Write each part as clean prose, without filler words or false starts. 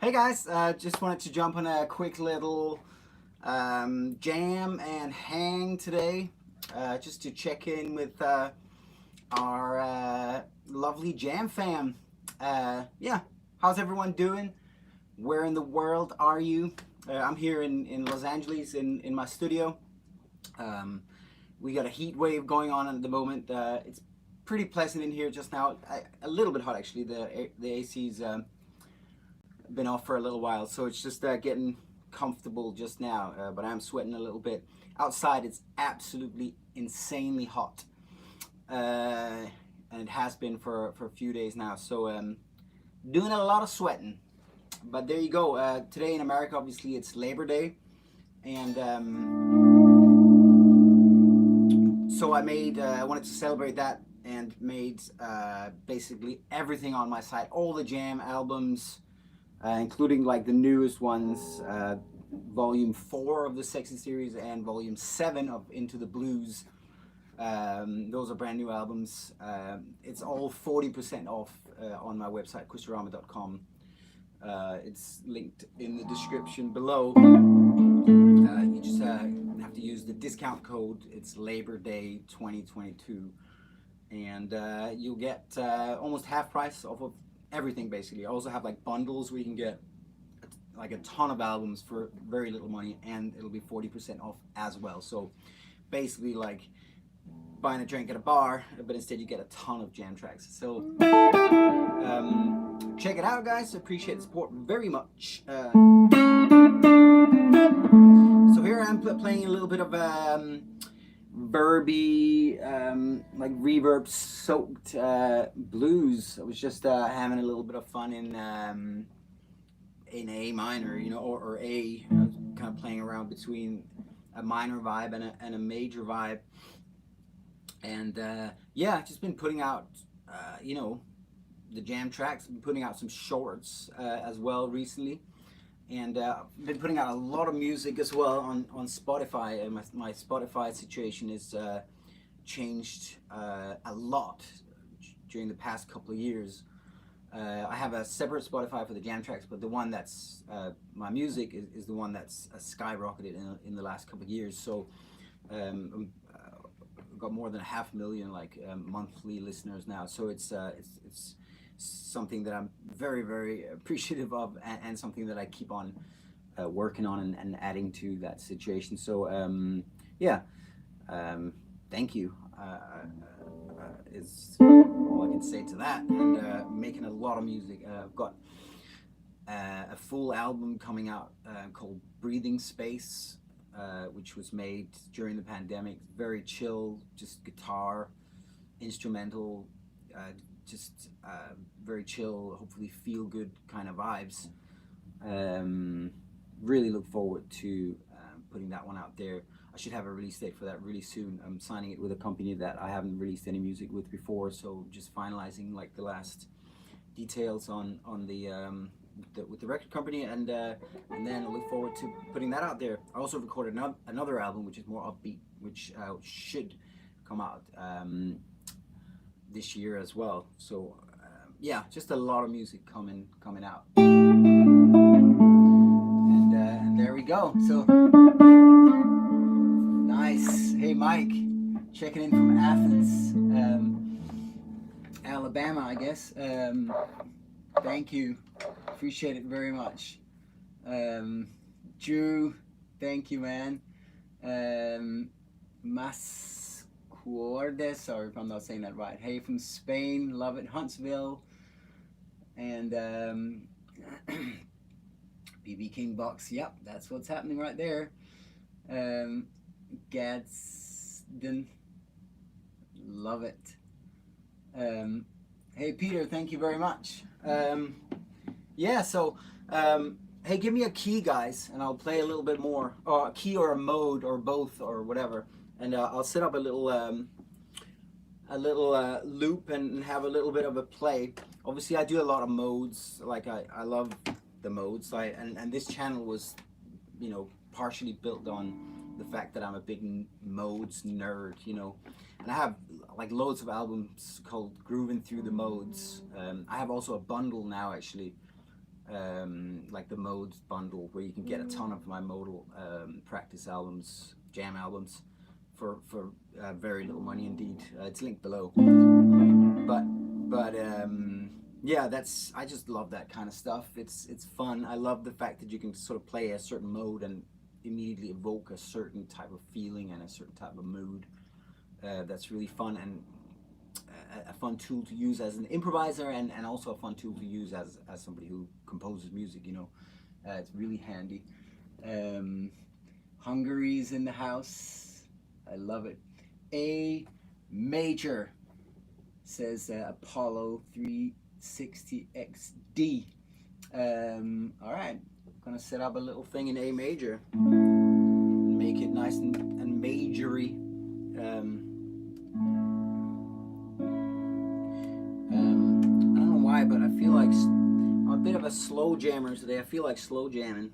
Hey guys, just wanted to jump on a quick little jam and hang today, just to check in with our lovely jam fam. Yeah, how's everyone doing? Where in the world are you? I'm here in Los Angeles in my studio. We got a heat wave going on at the moment. It's pretty pleasant in here just now. A little bit hot actually. The AC's been off for a little while, so it's just getting comfortable just now, but I'm sweating a little bit. Outside it's absolutely insanely hot, and it has been for a few days now, so doing a lot of sweating. But there you go. Today in America obviously it's Labor Day, and so I wanted to celebrate that and made basically everything on my site, all the jam albums, including like the newest ones, volume 4 of the Sexy series and volume 7 of Into the Blues. Those are brand new albums. It's all 40% off on my website, quistorama.com. It's linked in the description below. You just have to use the discount code. It's Labor Day 2022, and you'll get almost half price off of everything basically. I also have like bundles where you can get like a ton of albums for very little money, and it'll be 40% off as well. So basically like buying a drink at a bar, but instead you get a ton of jam tracks. So check it out guys, appreciate the support very much. So here I'm playing a little bit of verby, like reverb soaked blues. I was just having a little bit of fun in A minor, you know, or A, kind of playing around between a minor vibe and a major vibe. And yeah, just been putting out you know, the jam tracks. Been putting out some shorts as well recently, and been putting out a lot of music as well on Spotify. My Spotify situation is changed a lot during the past couple of years. I have a separate Spotify for the jam tracks, but the one that's my music is the one that's skyrocketed in the last couple of years. So got more than 500,000 like monthly listeners now. So it's something that I'm very very appreciative of, and something that I keep on working on and adding to that situation. So yeah, thank you. Is all I can say to that. And making a lot of music. I've got a full album coming out called Breathing Space, which was made during the pandemic. Very chill, just guitar, instrumental, just very chill, hopefully feel good kind of vibes. Really look forward to putting that one out there. I should have a release date for that really soon. I'm signing it with a company that I haven't released any music with before, so just finalizing like the last details on the with the record company, and then I look forward to putting that out there. I also recorded another album which is more upbeat, which should come out this year as well. So yeah, just a lot of music coming out. And there we go. So nice. Hey Mike, checking in from Athens, Alabama, I guess. Thank you. Appreciate it very much. Drew, thank you, man. Mascuardes, sorry if I'm not saying that right. Hey, from Spain, love it. Huntsville. And BB King Box, yep, that's what's happening right there. Gadsden, love it. Hey Peter, thank you very much. Yeah, so hey, give me a key, guys, and I'll play a little bit more, or a key or a mode or both or whatever, and I'll set up a little loop and have a little bit of a play. Obviously, I do a lot of modes. Like I love the modes. And this channel was, you know, partially built on the fact that I'm a big modes nerd, you know, and I have like loads of albums called Grooving Through the Modes. I have also a bundle now, actually, like the modes bundle, where you can get a ton of my modal practice albums, jam albums, for very little money indeed. It's linked below. But yeah, I just love that kind of stuff. It's fun. I love the fact that you can sort of play a certain mode and immediately evoke a certain type of feeling and a certain type of mood. That's really fun, and a fun tool to use as an improviser, and also a fun tool to use as somebody who composes music, you know. It's really handy. Hungary's in the house. I love it. A major, says Apollo 360XD. All right, gonna set up a little thing in A major, make it nice and majory. I don't know why, but I feel like I'm a bit of a slow jammer today. I feel like slow jamming.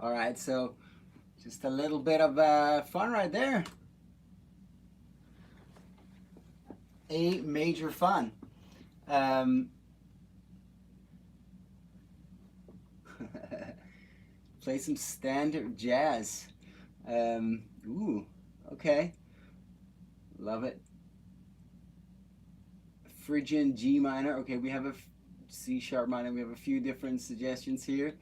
All right, so just a little bit of fun right there. A major fun. Play some standard jazz. Ooh, okay. Love it. Phrygian G minor. Okay, we have a C sharp minor. We have a few different suggestions here.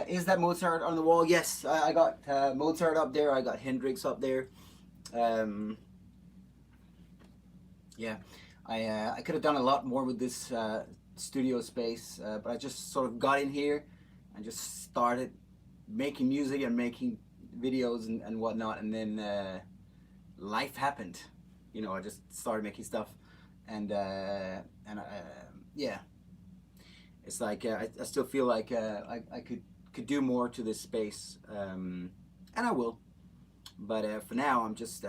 Is that Mozart on the wall? Yes, I got Mozart up there. I got Hendrix up there. Yeah, I could have done a lot more with this studio space, but I just sort of got in here and just started making music and making videos and whatnot, and then life happened. You know, I just started making stuff, and yeah, it's like I still feel like I could do more to this space, and I will. But for now, I'm just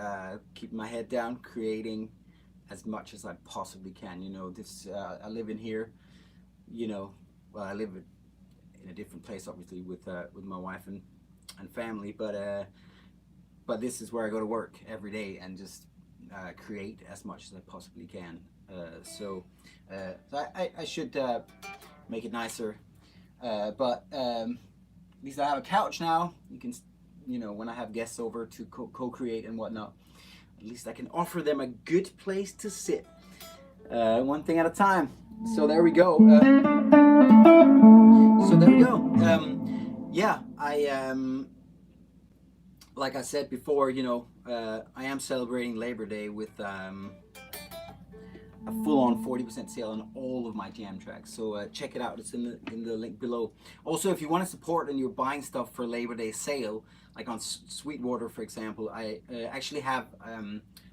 keeping my head down, creating as much as I possibly can. You know, this I live in here. You know, well, I live in a different place, obviously, with my wife and family. But this is where I go to work every day and just create as much as I possibly can. So I should make it nicer. But at least I have a couch now. You can, you know, when I have guests over to co-create and whatnot, at least I can offer them a good place to sit. One thing at a time. So there we go. Yeah, like I said before, you know, I am celebrating Labor Day with a full-on 40% sale on all of my jam tracks. So check it out. It's in the link below. Also, if you want to support and you're buying stuff for Labor Day sale, like on Sweetwater, for example, I actually have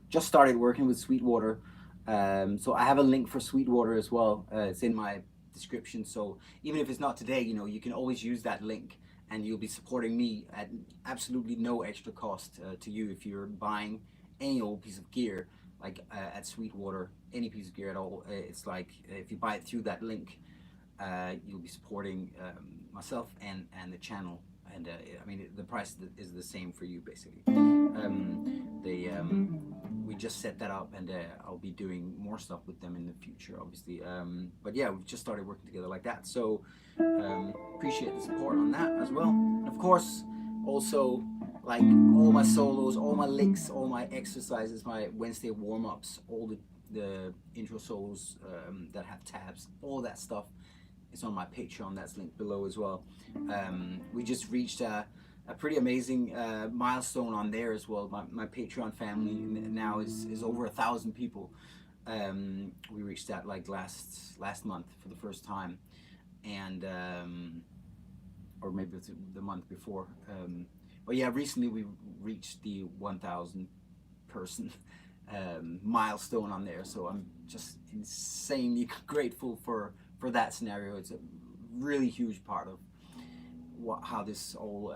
just started working with Sweetwater. So I have a link for Sweetwater as well. It's in my description. So even if it's not today, you know, you can always use that link, and you'll be supporting me at absolutely no extra cost to you if you're buying any old piece of gear, like at Sweetwater, any piece of gear at all. It's like if you buy it through that link, you'll be supporting myself and the channel. And I mean, the price is the same for you, basically. we just set that up, and I'll be doing more stuff with them in the future, obviously. But yeah, we've just started working together like that. So appreciate the support on that as well. And of course, also like all my solos, all my licks, all my exercises, my Wednesday warm-ups, all the intro solos that have tabs, all that stuff is on my Patreon. That's linked below as well. We just reached a pretty amazing milestone on there as well. My Patreon family now is over 1,000 people. We reached that like last month for the first time, and or maybe it's the month before. But yeah, recently we reached the 1,000 person milestone on there. So I'm just insanely grateful for that scenario. It's a really huge part of how this all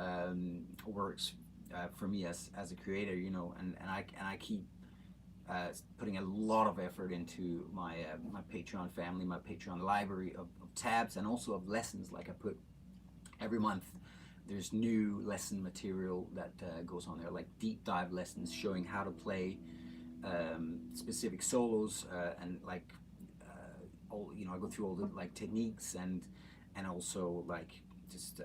works for me as a creator, you know, and I keep putting a lot of effort into my my Patreon family, my Patreon library of tabs, and also of lessons. Like I put every month, there's new lesson material that goes on there, like deep dive lessons showing how to play specific solos, and like all, you know, I go through all the like techniques and also like just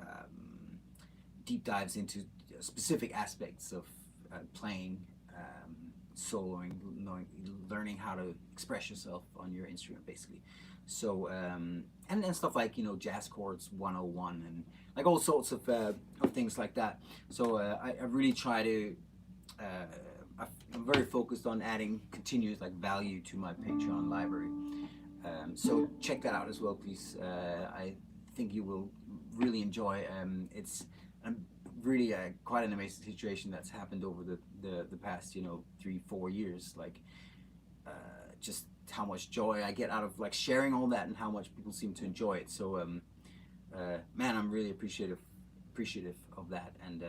deep dives into specific aspects of playing, soloing, learning how to express yourself on your instrument, basically. So and stuff like, you know, jazz chords 101 and like all sorts of things like that. So I really try to I'm very focused on adding continuous like value to my Patreon library. So check that out as well, please. I think you will really enjoy. It's really quite an amazing situation that's happened over the past, you know, 3-4 years. Like just how much joy I get out of like sharing all that, and how much people seem to enjoy it. So man, I'm really appreciative of that, and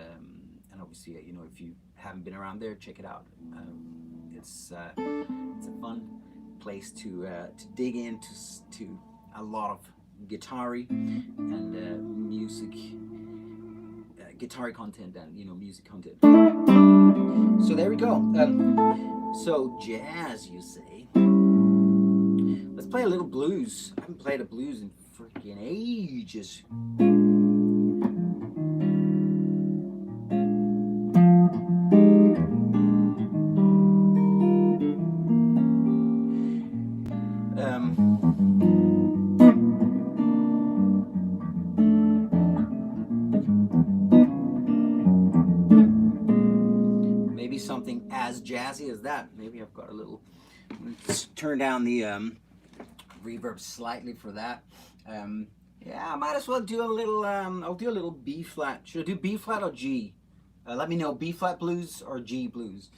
obviously, you know, if you haven't been around there, check it out. It's a fun place to dig into a lot of guitar-y and music, guitar content, and, you know, music content. So there we go. So jazz, you say? Let's play a little blues. I haven't played a blues in freaking ages. Maybe something as jazzy as that. Maybe I've got a little. Let's turn down the reverb slightly for that. Yeah, I might as well do a little. I'll do a little B flat. Should I do B flat or G? Let me know, B flat blues or G blues.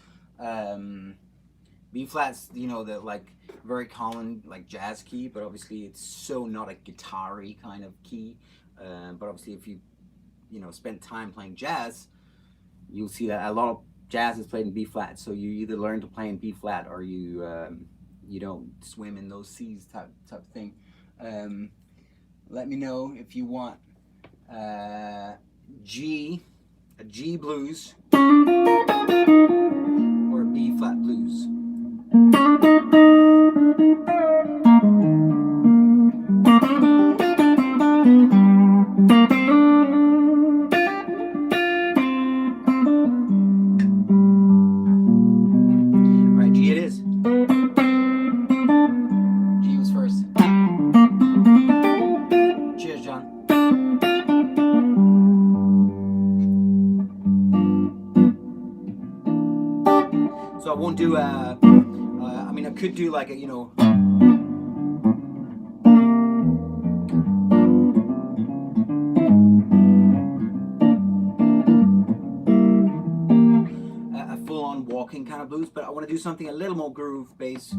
B flat's, you know, the like very common like jazz key, but obviously it's so not a guitar-y kind of key. But obviously, if you know, spend time playing jazz, you'll see that a lot of jazz is played in B flat. So you either learn to play in B flat, or you don't swim in those seas type of thing. Let me know if you want a G blues or a B flat blues. So I won't do I mean, I could do like a, you know, a full-on walking kind of blues, but I want to do something a little more groove bass.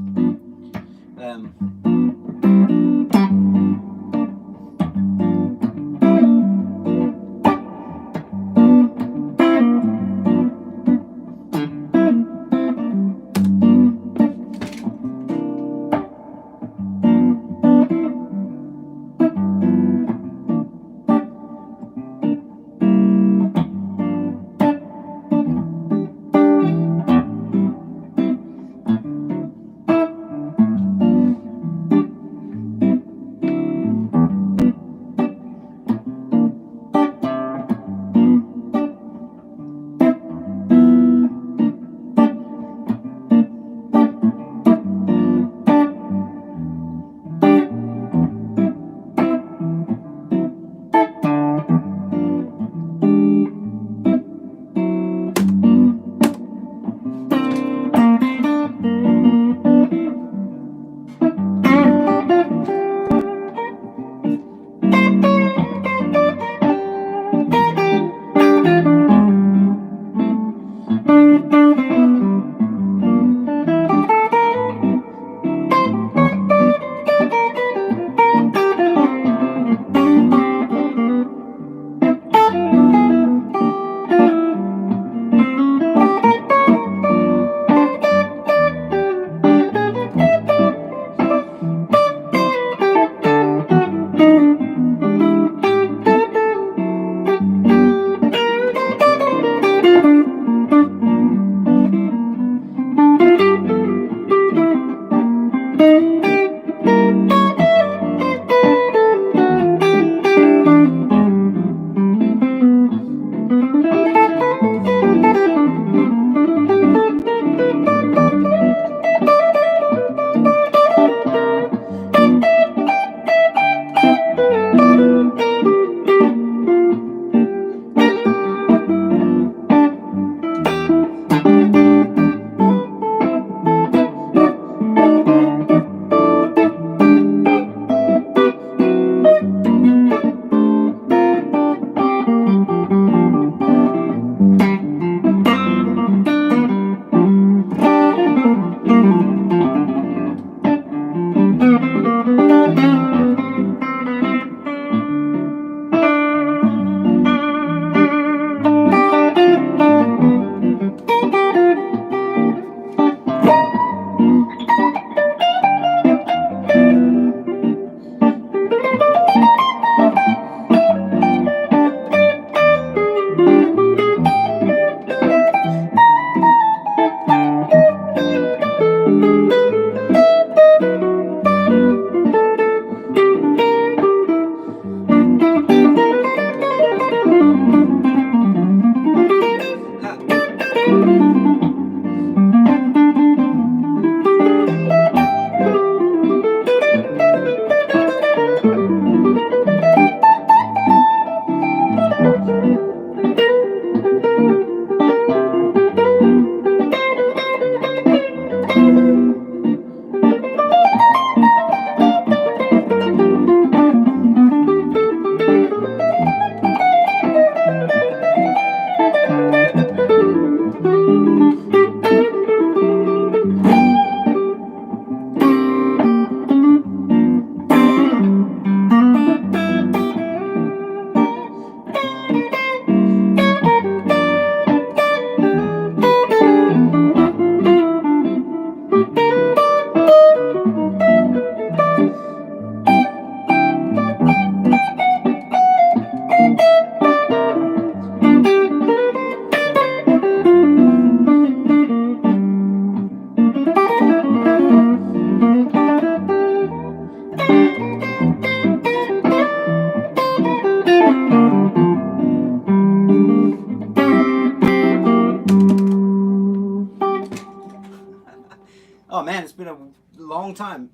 been a long time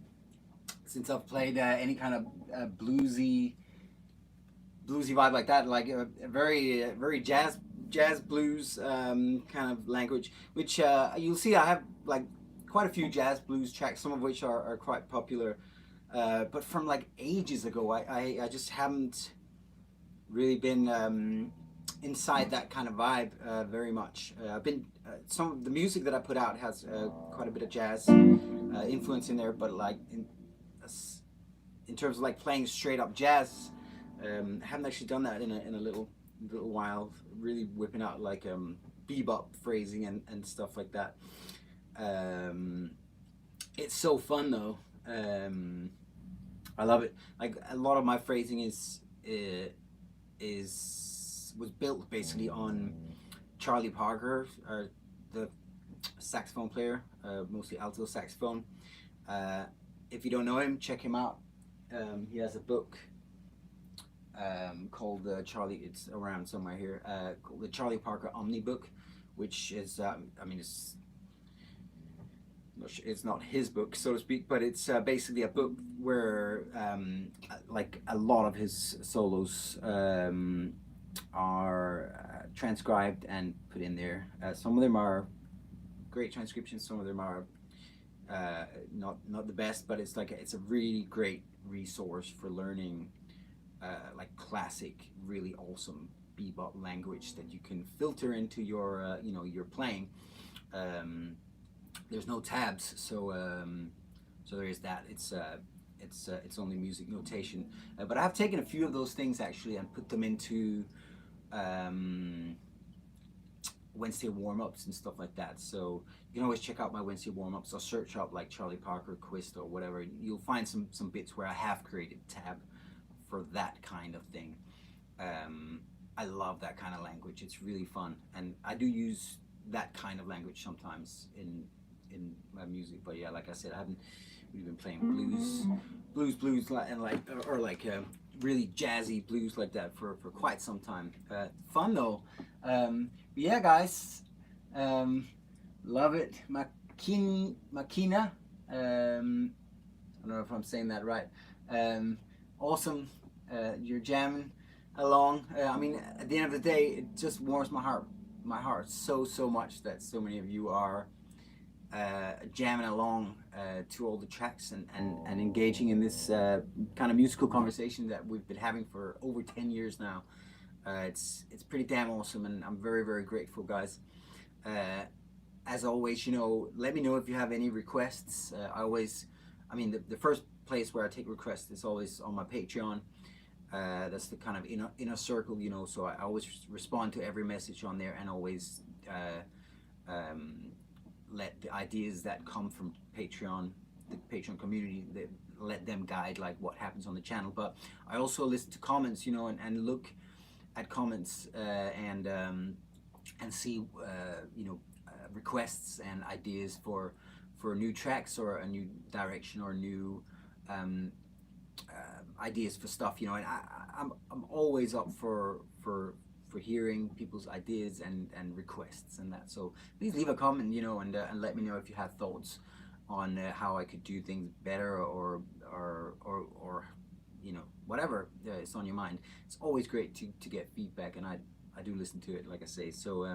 since I've played any kind of bluesy vibe like that, like a very jazz blues kind of language. Which you'll see I have like quite a few jazz blues tracks, some of which are quite popular, but from like ages ago. I just haven't really been inside that kind of vibe very much. I've been some of the music that I put out has quite a bit of jazz influence in there, but like in terms of like playing straight up jazz, I haven't actually done that in a little while. Really whipping out like bebop phrasing and stuff like that. It's so fun though. I love it. Like a lot of my phrasing was built basically on Charlie Parker, the saxophone player, mostly alto saxophone. If you don't know him, check him out. He has a book called Charlie. It's around somewhere here. Called the Charlie Parker Omni Book, which is I mean it's not his book, so to speak, but it's basically a book where like a lot of his solos are transcribed and put in there. Some of them are great transcriptions, some of them are not the best, but it's like it's a really great resource for learning like classic, really awesome bebop language that you can filter into your you know, your playing. There's no tabs, so so there is that. It's only music notation, but I have taken a few of those things actually and put them into Wednesday warm-ups and stuff like that. So you can always check out my Wednesday warm-ups or search up like Charlie Parker, Quist or whatever. You'll find some bits where I have created tab for that kind of thing. I love that kind of language. It's really fun, and I do use that kind of language sometimes in my music. But yeah, like I said, I haven't really been playing blues and like or like really jazzy blues like that for quite some time. Fun though. Yeah, guys, love it. Makina. I don't know if I'm saying that right. Awesome. You're jamming along. I mean, at the end of the day, it just warms my heart so much that so many of you are jamming along to all the tracks and engaging in this kind of musical conversation that we've been having for over 10 years now. It's pretty damn awesome, and I'm very grateful, guys. As always, you know, let me know if you have any requests. I mean, the first place where I take requests is always on my Patreon. That's the kind of inner circle, you know, so I always respond to every message on there, and always let the ideas that come from Patreon, the Patreon community, let them guide like what happens on the channel. But I also listen to comments, you know, and look at comments and see you know, requests and ideas for new tracks or a new direction or new ideas for stuff, you know. And I'm always up for hearing people's ideas and requests and that. So please leave a comment, you know, and let me know if you have thoughts on how I could do things better or you know, whatever is on your mind. It's always great to get feedback, and I do listen to it, like I say. So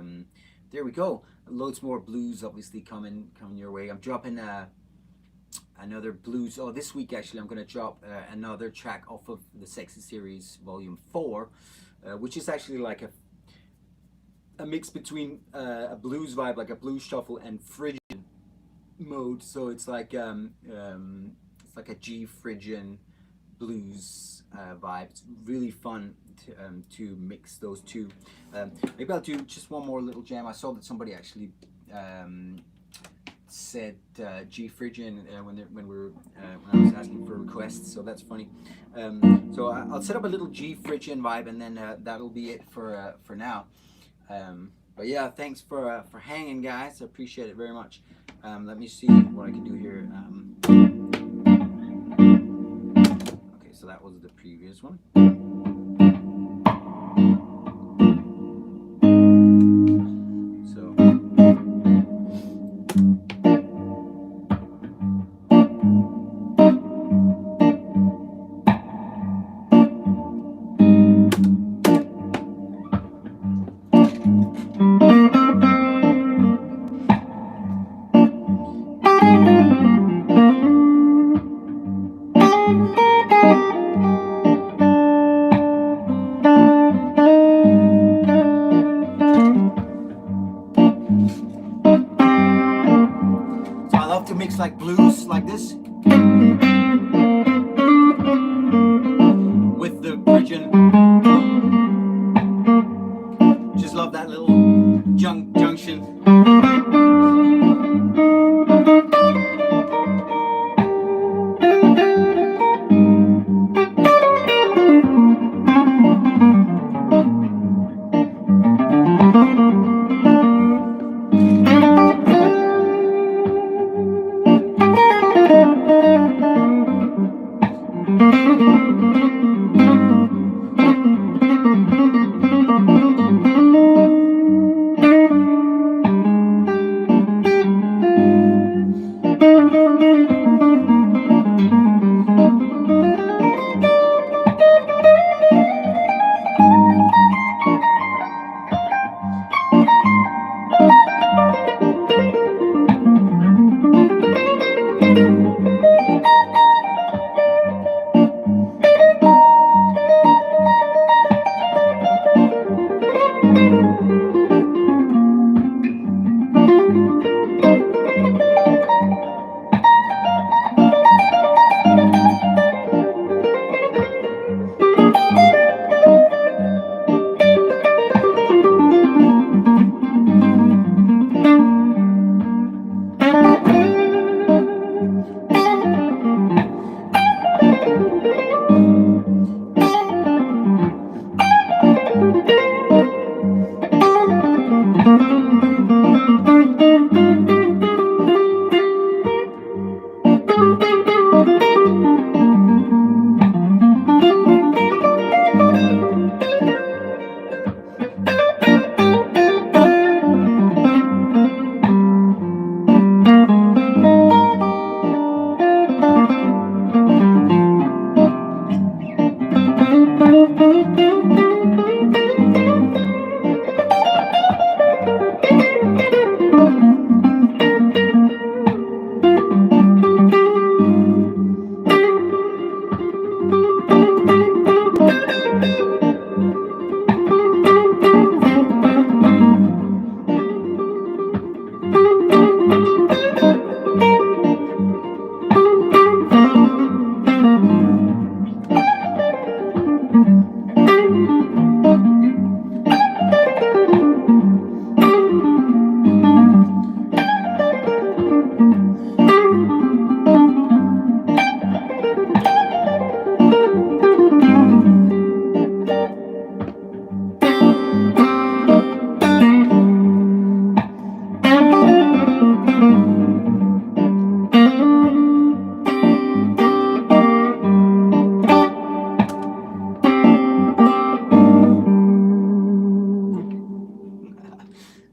there we go. Loads more blues obviously coming your way. I'm dropping another blues. Oh, this week actually I'm going to drop another track off of the Sexy Series Volume 4, which is actually like a mix between a blues vibe, like a blues shuffle, and Phrygian mode. So it's like a G Phrygian blues vibe. It's really fun to mix those two. Maybe I'll do just one more little jam. I saw that somebody actually said G Phrygian when I was asking for requests, so that's funny. So I'll set up a little G Phrygian vibe, and then that'll be it for now. But yeah, thanks for hanging, guys. I appreciate it very much. Let me see what I can do here. Okay, so that was the previous one. So looks like blues, like this, with the bridging. Just love that little junction.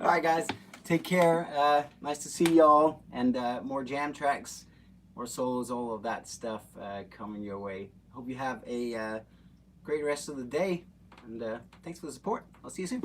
All right, guys, take care. Nice to see y'all, and more jam tracks, more solos, all of that stuff coming your way. Hope you have a great rest of the day, and thanks for the support. I'll see you soon.